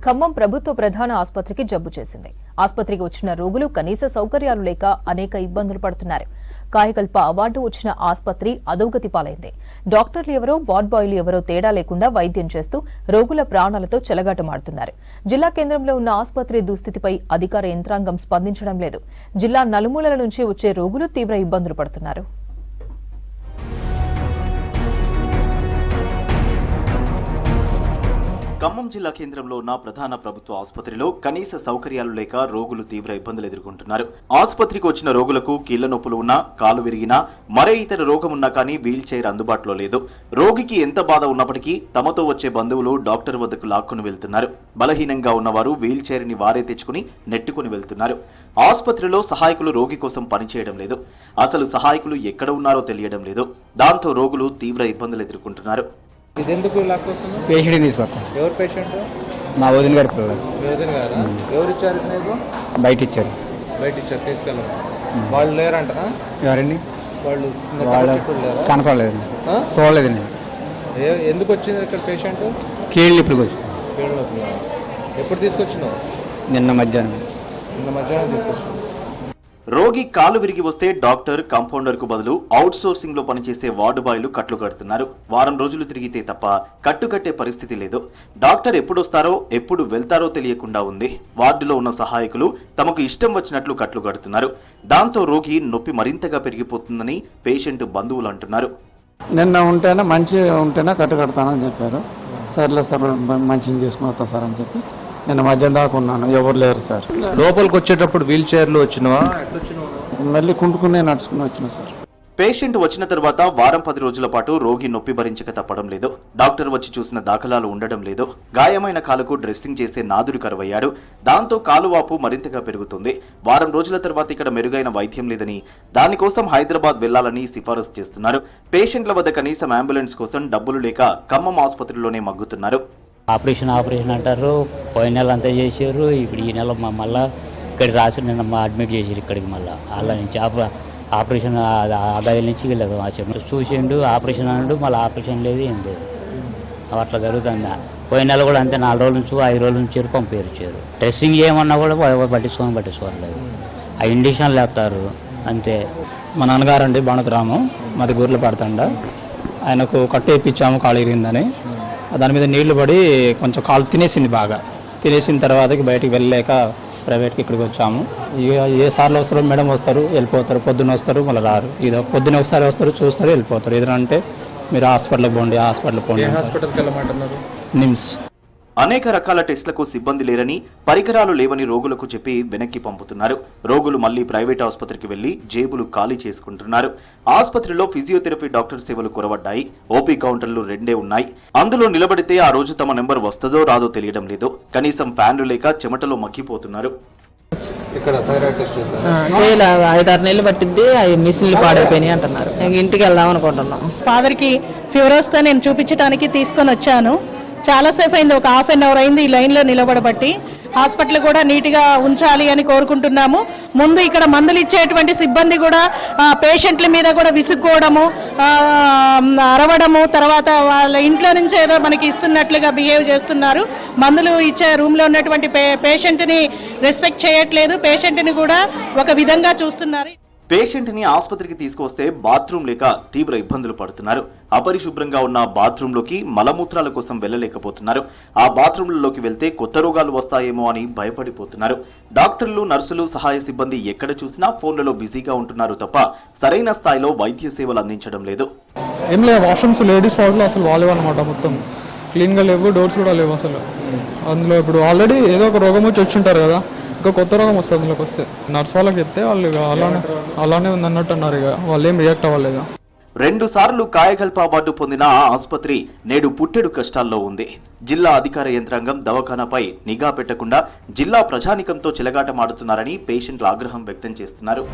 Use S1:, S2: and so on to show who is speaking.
S1: ఖమ్మం ప్రభుత్వ ప్రధాన ఆసుపత్రికి జబ్బు చేసింది. ఆసుపత్రికి వచ్చిన రోగులు కనీస సౌకర్యాలు లేక అనేక ఇబ్బందులు పడుతున్నారు. కాయకల్ప అవార్డు వచ్చిన ఆసుపత్రి అధోగతి పాలైంది. డాక్టర్లు ఎవరో, వార్డ్ బాయ్లు ఎవరో తేడా లేకుండా వైద్యం చేస్తూ రోగుల ప్రాణాలతో చెలగాటమాడుతున్నారు. జిల్లా కేంద్రంలో ఉన్న ఆసుపత్రి దుస్థితిపై అధికార యంత్రాంగం స్పందించడం లేదు. జిల్లా నలుమూలల నుంచి వచ్చే రోగులు తీవ్ర ఇబ్బందులు పడుతున్నారు.
S2: ఖమ్మం జిల్లా కేంద్రంలో ఉన్న ప్రధాన ప్రభుత్వ ఆసుపత్రిలో కనీస సౌకర్యాలు లేక రోగులు తీవ్ర ఇబ్బందులు ఎదుర్కొంటున్నారు. ఆసుపత్రికి వచ్చిన రోగులకు కీళ్ల నొప్పులు ఉన్నా, కాలు విరిగినా, మరే ఇతర రోగం ఉన్నా కానీ వీల్ చైర్ అందుబాటులో లేదు. రోగికి ఎంత బాధ ఉన్నప్పటికీ తమతో వచ్చే బంధువులు డాక్టర్ వద్దకు లాక్కుని వెళ్తున్నారు. బలహీనంగా ఉన్నవారు వీల్ చైర్ ని వారే తెచ్చుకుని నెట్టుకుని వెళ్తున్నారు. ఆసుపత్రిలో సహాయకులు రోగి కోసం పనిచేయడం లేదు. అసలు సహాయకులు ఎక్కడ ఉన్నారో తెలియడం లేదు. దాంతో రోగులు తీవ్ర ఇబ్బందులు ఎదుర్కొంటున్నారు.
S3: పేషెంట్ తీసుకొస్తాం.
S4: ఎవరు పేషెంట్?
S3: మా వదిన గారి పిల్లలు.
S4: ఎవరు ఇచ్చారు నీకు?
S3: బయట ఇచ్చారు.
S4: తీసుకెళ్ళారు. వాళ్ళు లేరంటనా?
S3: ఎవరండి?
S4: వాళ్ళు
S3: కనపడలేదు, చూడలేదండి.
S4: ఎందుకు వచ్చింది ఇక్కడ పేషెంట్?
S3: కీళ్ళు ఇప్పుడు వచ్చింది.
S4: ఎప్పుడు తీసుకొచ్చినావు?
S3: నిన్న మధ్యాహ్నం
S4: తీసుకొచ్చినావు.
S2: రోగి కాలు విరిగి వస్తే డాక్టర్, కాంపౌండర్ కు బదులు అవుట్ సోర్సింగ్ లో పనిచేసే వార్డు బాయ్లు కట్లు కడుతున్నారు. వారం రోజులు తిరిగితే తప్ప కట్టే పరిస్థితి లేదు. డాక్టర్ ఎప్పుడొస్తారో ఎప్పుడు వెళ్తారో తెలియకుండా ఉంది. వార్డులో ఉన్న సహాయకులు తమకు ఇష్టం వచ్చినట్లు కట్లు కడుతున్నారు. దాంతో రోగి నొప్పి మరింతగా పెరిగిపోతుందని పేషెంట్ బంధువులు అంటున్నారు.
S5: నిన్న ఉంటేనే కట్టు కడతానని చెప్పారు. సర్లే సార్, మంచిగా తీసుకుని వస్తా సార్ అని చెప్పి నిన్న మధ్యాహ్నం దాకా ఉన్నాను. ఎవరు లేరు సార్.
S4: లోపలికి వచ్చేటప్పుడు వీల్ చైర్లో వచ్చినవా?
S5: మళ్ళీ కుంటుకునే నడుచుకుని వచ్చిన సార్.
S2: పేషెంట్ వచ్చిన తర్వాత వారం 10 రోజుల పాటు రోగి నొప్పి భరించక తప్పడం లేదు. డాక్టర్ వచ్చి చూసిన దాఖలాలు ఉండడం లేదు. గాయమైన కాలుకు డ్రెస్సింగ్ చేసే నాదుడు కరువయ్యాడు. దాంతో కాలువాపు మరింతగా పెరుగుతుంది. వారం రోజుల తర్వాత ఇక్కడ మెరుగైన వైద్యం లేదని, దానికోసం హైదరాబాద్ వెళ్లాలని సిఫారసు చేస్తున్నారు. పేషెంట్ల వద్ద కనీసం అంబులెన్స్ కోసం డబ్బులు లేక ఖమ్మం ఆసుపత్రిలోనే మగ్గుతున్నారు.
S6: ఆపరేషన్ అంటారు. పోయిన నెల అంతా చేశారు. ఇప్పుడు ఈ నెల మళ్ళీ ఇక్కడ రాసి నిన్న అడ్మిట్ చేశారు. ఇక్కడికి మళ్ళీ వాళ్ళ నుంచి ఆపరేషన్ గది నుంచి వీళ్ళకి చూసిండు. ఆపరేషన్ అన్నాడు, మళ్ళీ ఆపరేషన్ లేదు, ఏం లేదు. అట్లా జరుగుతుంది. పోయిన నెల కూడా అంతే. 4 రోజుల నుంచి 5 రోజుల నుంచి పంపించారు. డ్రెస్సింగ్ ఏమన్నా కూడా పట్టించుకోవట్లేదు. ఆ ఇండిషన్ లేపుతారు అంతే.
S3: మా నాన్నగారు అండి బాణుతరాము, మాది గూర్లు పడతాండ. ఆయనకు కట్టు వేయించాము కాలు ఇరిగిందని. దాని మీద నీళ్లు పడి కొంచెం కాలు తినేసింది. బాగా తినేసిన తర్వాత బయటికి వెళ్ళలేక ప్రైవేట్కి ఇక్కడికి వచ్చాము. ఇక ఏ సార్లు వస్తారో మేడం వస్తారు, వెళ్ళిపోతారు. పొద్దున్న వస్తారు, మళ్ళీ రారు. ఇది పొద్దున్న ఒకసారి వస్తారు, చూస్తారు, వెళ్ళిపోతారు. ఏదంటే మీరు హాస్పిటల్కి పోండి, హాస్పిటల్కి పోండి. నిమ్స్.
S2: అనేక రకాల టెస్టులకు సిబ్బంది లేరని, పరికరాలు లేవని రోగులకు చెప్పి వెనక్కి పంపుతున్నారు. రోగులు మళ్లీ ప్రైవేట్ ఆసుపత్రికి వెళ్లి జేబులు ఖాళీ చేసుకుంటున్నారు. ఆసుపత్రిలో ఫిజియోథెరపీ డాక్టర్ సేవలు కొరవడ్డాయి. ఓపీ కౌంటర్లు 2 ఉన్నాయి. అందులో నిలబడితే ఆ రోజు తమ నెంబర్ వస్తుందో రాదో తెలియడం లేదు. కనీసం ఫ్యాన్లు లేక చెమటలో మగ్గిపోతున్నారు.
S4: ఇక్కడ థైరాయిడ్ టెస్ట్
S7: చేయాలి. 5-6 నెలలు పట్టిద్ది. అవి మిషన్లు పాడైపోయినాయి అంటున్నారు. ఇంటికి వెళ్దాం అనుకుంటున్నాం.
S8: ఫాదర్కి ఫీవర్ వస్తే నేను చూపించడానికి తీసుకొని వచ్చాను. చాలాసేపు అయింది, ఒక ½ అవర్ అయింది ఈ లైన్లో నిలబడబట్టి. హాస్పిటల్ కూడా నీట్గా ఉంచాలి అని కోరుకుంటున్నాము. ముందు ఇక్కడ మందులు ఇచ్చేటువంటి సిబ్బంది కూడా పేషెంట్ల మీద కూడా విసుక్కోవడము, అరవడము, తర్వాత వాళ్ళ ఇంట్లో నుంచి ఏదో మనకి ఇస్తున్నట్లుగా బిహేవ్ చేస్తున్నారు. మందులు ఇచ్చే రూమ్లో ఉన్నటువంటి పేషెంట్ని రెస్పెక్ట్ చేయట్లేదు. పేషెంట్ని కూడా ఒక విధంగా చూస్తున్నారు.
S2: పేషెంట్ ని ఆసుపత్రికి తీసుకువస్తే బాత్రూమ్ లేక తీవ్ర ఇబ్బందులు పడుతున్నారు. అపరిశుభ్రంగా ఉన్న బాత్రూంలోకి మలమూత్రాల కోసం వెళ్లలేకపోతున్నారు. ఆ బాత్రూంలలోకి వెళ్తే కొత్త రోగాలు వస్తాయేమో అని భయపడిపోతున్నారు. డాక్టర్లు, నర్సులు, సహాయ సిబ్బంది ఎక్కడ చూసినా ఫోన్లలో బిజీగా ఉంటున్నారు తప్ప సరైన స్థాయిలో వైద్య సేవలు అందించడం లేదు.
S5: ఏం లేదు, వాష్రూమ్స్ లేడీస్ వార్డులో అసలు వాళ్ళేవన్నమాట. మొత్తం క్లీన్గా లేవు, డోర్స్ కూడా లేవు అసలు. అందులో ఇప్పుడు ఆల్రెడీ ఏదో ఒక రోగం వచ్చి ఉంటారు కదా, ఇంకా కొత్త రోగం వస్తుంది అందులోకి వస్తే. నర్స్ వాళ్ళకి చెప్తే వాళ్ళు అలానే ఉంది అన్నట్టు అన్నారు. ఇక వాళ్ళు ఏం రియాక్ట్ అవ్వలేదు.
S2: 2 సార్లు కాయకల్ప అవార్డు పొందిన ఆ ఆసుపత్రి నేడు పుట్టెడు కష్టాల్లో ఉంది. జిల్లా అధికార యంత్రాంగం దవాఖానాపై నిఘా పెట్టకుండా జిల్లా ప్రజానికంతో చెలగాటమాడుతున్నారని పేషెంట్లు ఆగ్రహం వ్యక్తం చేస్తున్నారు.